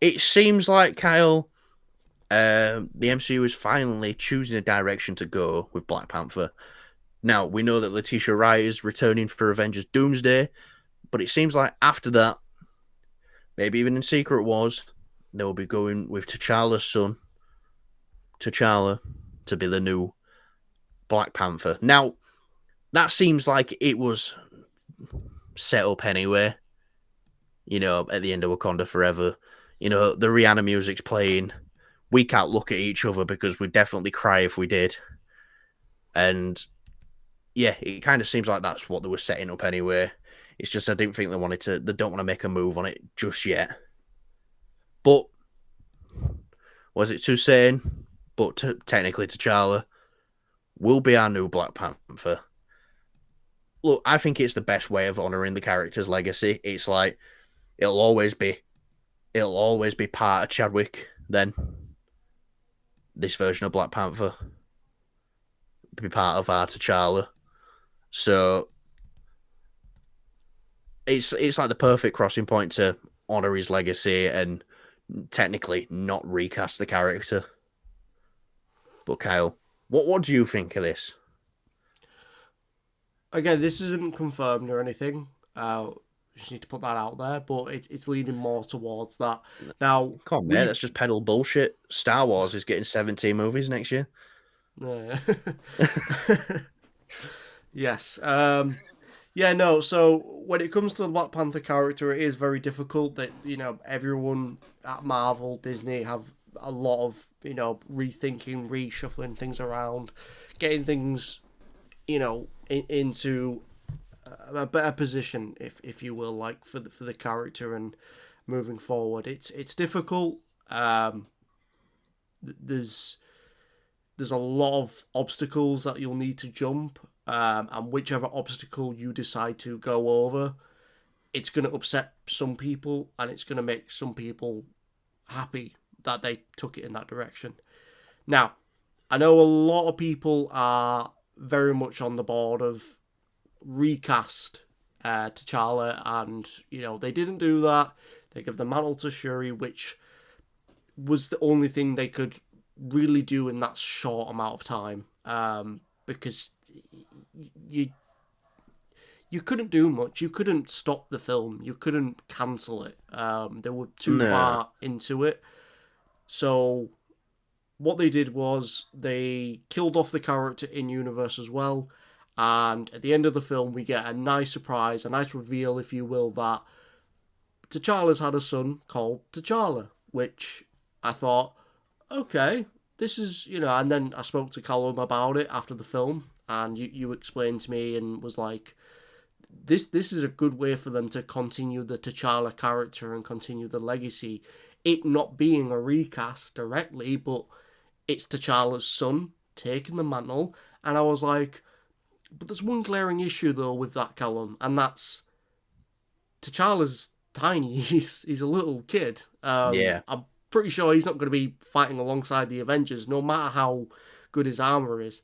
It seems like Kyle, the MCU is finally choosing a direction to go with Black Panther. Now we know that Letitia Wright is returning for Avengers Doomsday, but it seems like after that, maybe even in Secret Wars, they'll be going with T'Challa's son, T'Challa, to be the new Black Panther. Now that seems like it was set up anyway. At the end of Wakanda Forever, the Rihanna music's playing. We can't look at each other because we'd definitely cry if we did. And yeah, it kind of seems like that's what they were setting up anyway. It's just I didn't think they don't want to make a move on it just yet. But was it too soon? But technically, T'Challa will be our new Black Panther. Look, I think it's the best way of honoring the character's legacy. It's like it'll always be it'll always be part of Chadwick. Then this version of Black Panther be part of our T'Challa. So it's like the perfect crossing point to honor his legacy and technically not recast the character. But Kyle, what do you think of this? Again, this isn't confirmed or anything. Just need to put that out there, but it's leaning more towards that. Now Come on, mate, we've that's just pedal bullshit. Star Wars is getting 17 movies next year. uh, yes, yeah, no. So when it comes to the Black Panther character, it is very difficult. That everyone at Marvel, Disney have a lot of rethinking, reshuffling things around, getting things into a better position, if you will, like for the character and moving forward. It's difficult. Um, there's there's a lot of obstacles that you'll need to jump, and whichever obstacle you decide to go over, it's going to upset some people and it's going to make some people happy that they took it in that direction. Now, I know a lot of people are very much on the board of recast T'Challa, and they didn't do that. They gave the mantle to Shuri, which was the only thing they could really do in that short amount of time, because you you couldn't do much. You couldn't stop the film. You couldn't cancel it. They were too No, far into it. So what they did was they killed off the character in universe as well. And at the end of the film, we get a nice surprise, a nice reveal, if you will, that T'Challa's had a son called T'Challa, which I thought, okay, this is, and then I spoke to Callum about it after the film, and you explained to me and was like, this is a good way for them to continue the T'Challa character and continue the legacy. It not being a recast directly, but it's T'Challa's son taking the mantle, and I was like, but there's one glaring issue though with that, Callum, and that's T'Challa's tiny. He's a little kid. yeah. I'm pretty sure he's not going to be fighting alongside the Avengers, no matter how good his armor is.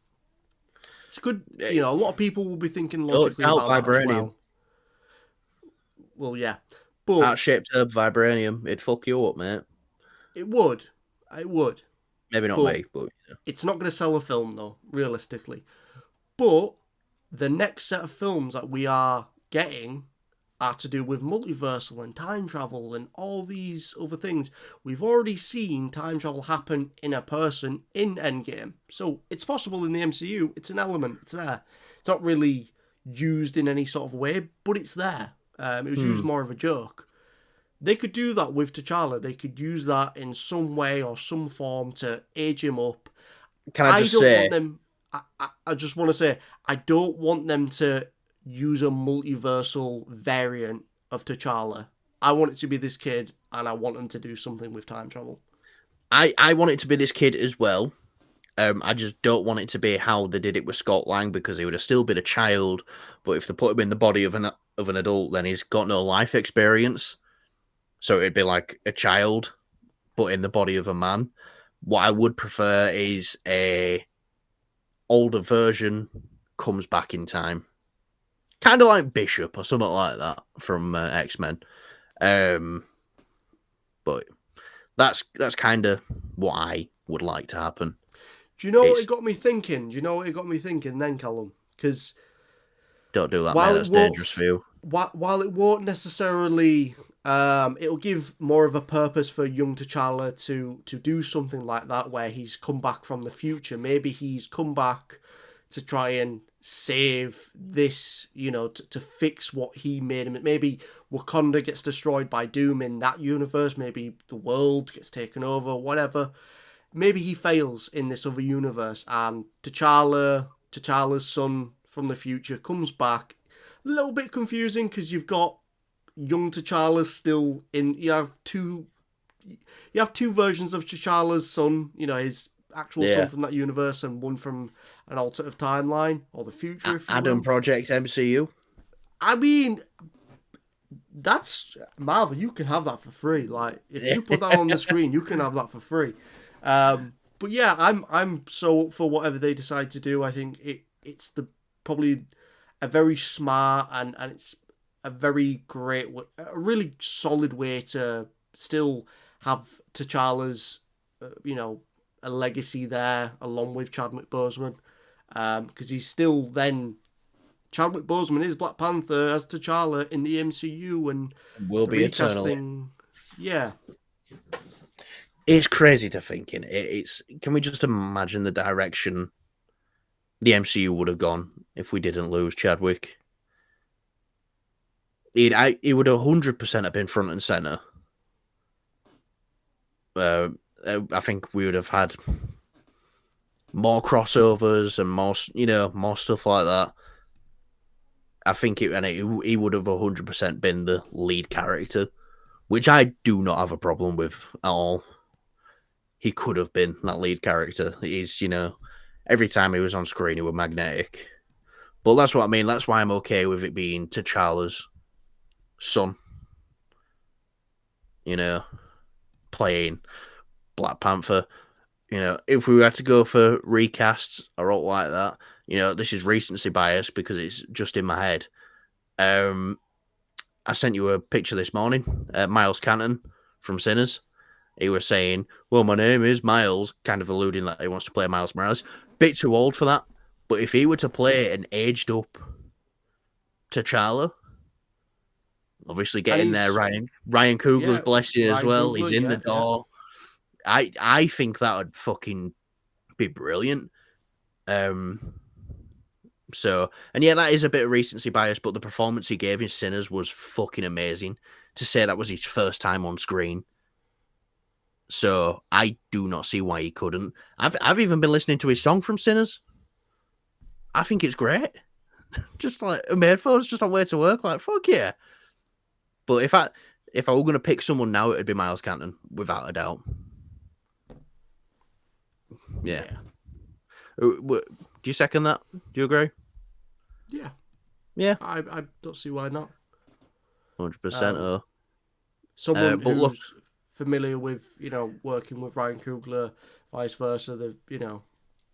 It's good. A lot of people will be thinking Don't logically doubt about that as vibranium. well. Well, yeah, but Heart-shaped herb vibranium. It'd fuck you up, mate. it would, it would, Maybe not but me, but it's not going to sell a film though, realistically. But the next set of films that we are getting are to do with multiversal and time travel and all these other things. We've already seen time travel happen in a person in Endgame. So it's possible in the MCU. It's an element. It's there. It's not really used in any sort of way, but it's there. It was used hmm. more of a joke. They could do that with T'Challa. They could use that in some way or some form to age him up. Can I I just don't want say, them. I just want to say I don't want them to use a multiversal variant of T'Challa. I want it to be this kid, and I want them to do something with time travel. I want it to be this kid as well. I just don't want it to be how they did it with Scott Lang because he would have still been a child. But if they put him in the body of an adult, then he's got no life experience. So it'd be like a child, but in the body of a man. What I would prefer is a older version comes back in time, kind of like Bishop or something like that from X Men. Um, but That's kind of what I would like to happen. Do you know what it It's got me thinking? Do you know what it got me thinking then, Callum? Because don't do that, mate. while it That's won't, dangerous for you. while it won't necessarily, it'll give more of a purpose for young T'Challa to do something like that, where he's come back from the future. Maybe he's come back to try and save this, to fix what he made him. Maybe Wakanda gets destroyed by Doom in that universe. Maybe the world gets taken over. Whatever. Maybe he fails in this other universe, and T'Challa's son from the future comes back. A little bit confusing because you've got young T'Challa still in. You have two versions of T'Challa's son. His actual son Yeah, from that universe and one from an alternative timeline or the future, if you Adam will. Project MCU. I mean, that's Marvel. You can have that for free. Like if Yeah, you put that on the screen, you can have that for free. But yeah, I'm so up for whatever they decide to do. I think it's the probably a very smart and it's a very great, a really solid way to still have T'Challa's, a legacy there along with Chadwick Boseman, because he's still then Chadwick Boseman is Black Panther as T'Challa in the MCU, and will the be eternally. recasting, yeah, It's crazy to think in it. It's can we just imagine the direction the MCU would have gone if we didn't lose Chadwick? It would 100% have been front and center. Uh, I think we would have had more crossovers and more stuff like that. I think he would have 100% been the lead character, which I do not have a problem with at all. He could have been that lead character. Every time he was on screen, he was magnetic. But that's what I mean. That's why I'm okay with it being T'Challa's son, you know, playing Black Panther. If we had to go for recasts or all like that, this is recency bias because it's just in my head. I sent you a picture this morning. Miles Canton from Sinners. He was saying, "Well, my name is Miles," kind of alluding that he wants to play Miles Morales. Bit too old for that. But if he were to play an aged up T'Challa, obviously and getting there, he's Ryan Coogler's yeah, blessing as Ryan well. He's Coogler, in the yeah, yeah. door. I think that would fucking be brilliant. Um, and yeah, that is a bit of recency bias, but the performance he gave in Sinners was fucking amazing. To say that was his first time on screen, so I do not see why he couldn't. I've even been listening to his song from Sinners. I think it's great. Just like a headphones, just on way to work. Like fuck yeah. But if I were gonna pick someone now, it'd be Miles Canton, without a doubt. Yeah. Yeah, Do you second that? Do you agree? yeah. Yeah, I don't see why not. 100%. Um, Someone But look, who's familiar with working with Ryan Coogler, vice versa.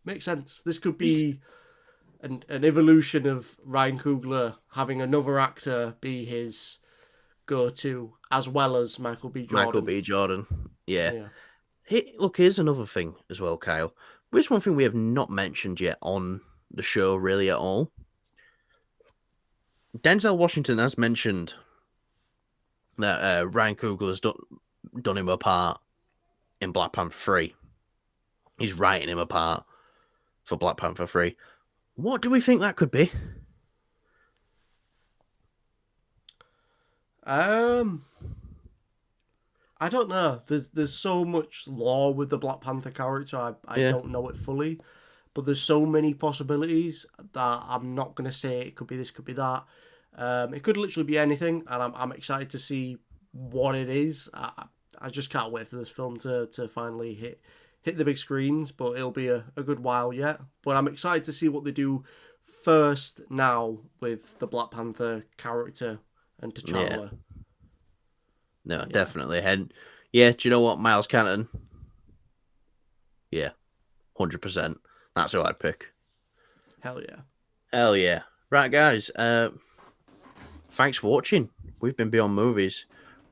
Makes sense. This could this be an evolution of Ryan Coogler having another actor be his go-to, as well as Michael B. Michael Jordan. B. Jordan. Yeah. Yeah. Look, here's another thing as well, Kyle. Here's one thing we have not mentioned yet on the show, really, at all. Denzel Washington has mentioned that Ryan Coogler has done him a part in Black Panther 3. He's writing him a part for Black Panther 3. What do we think that could be? Um, I don't know. There's so much lore with the Black Panther character. I Yeah. don't know it fully, but there's so many possibilities that I'm not gonna say it could be this, could be that. It could literally be anything, and I'm excited to see what it is. I just can't wait for this film to finally hit the big screens, but it'll be a good while yet. But I'm excited to see what they do first now with the Black Panther character and Yeah. T'Challa. No, Yeah, definitely. And yeah, do you know what? Miles Canton? Yeah, 100%. That's who I'd pick. hell yeah. Hell yeah. Right, guys. Thanks for watching. We've been Beyond Movies.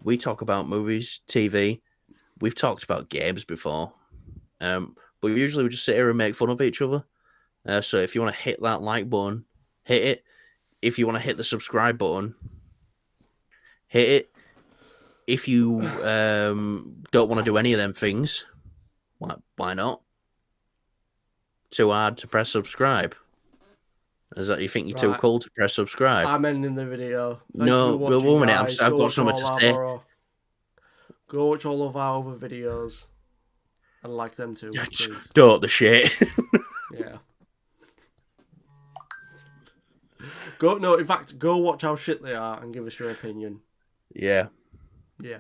We talk about movies, TV, we've talked about games before, but usually we just sit here and make fun of each other. So if you want to hit that like button, hit it. If you want to hit the subscribe button, hit it. If you don't want to do any of them things, why not? Too hard to press subscribe? Is that you think you're too Right, cool to press subscribe? I'm ending the video. Thank you for No, well, watching, one minute. guys. I've Go got watch something to all say. go watch all of our other videos and like them too, please. Don't the shit. Yeah. In fact, go watch how shit they are and give us your opinion. Yeah, Yeah.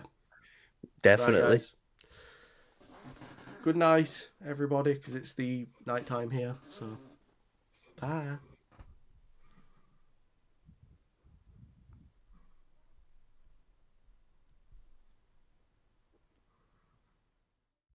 definitely. Right, guys. Good night, everybody, because it's the night time here. So, bye.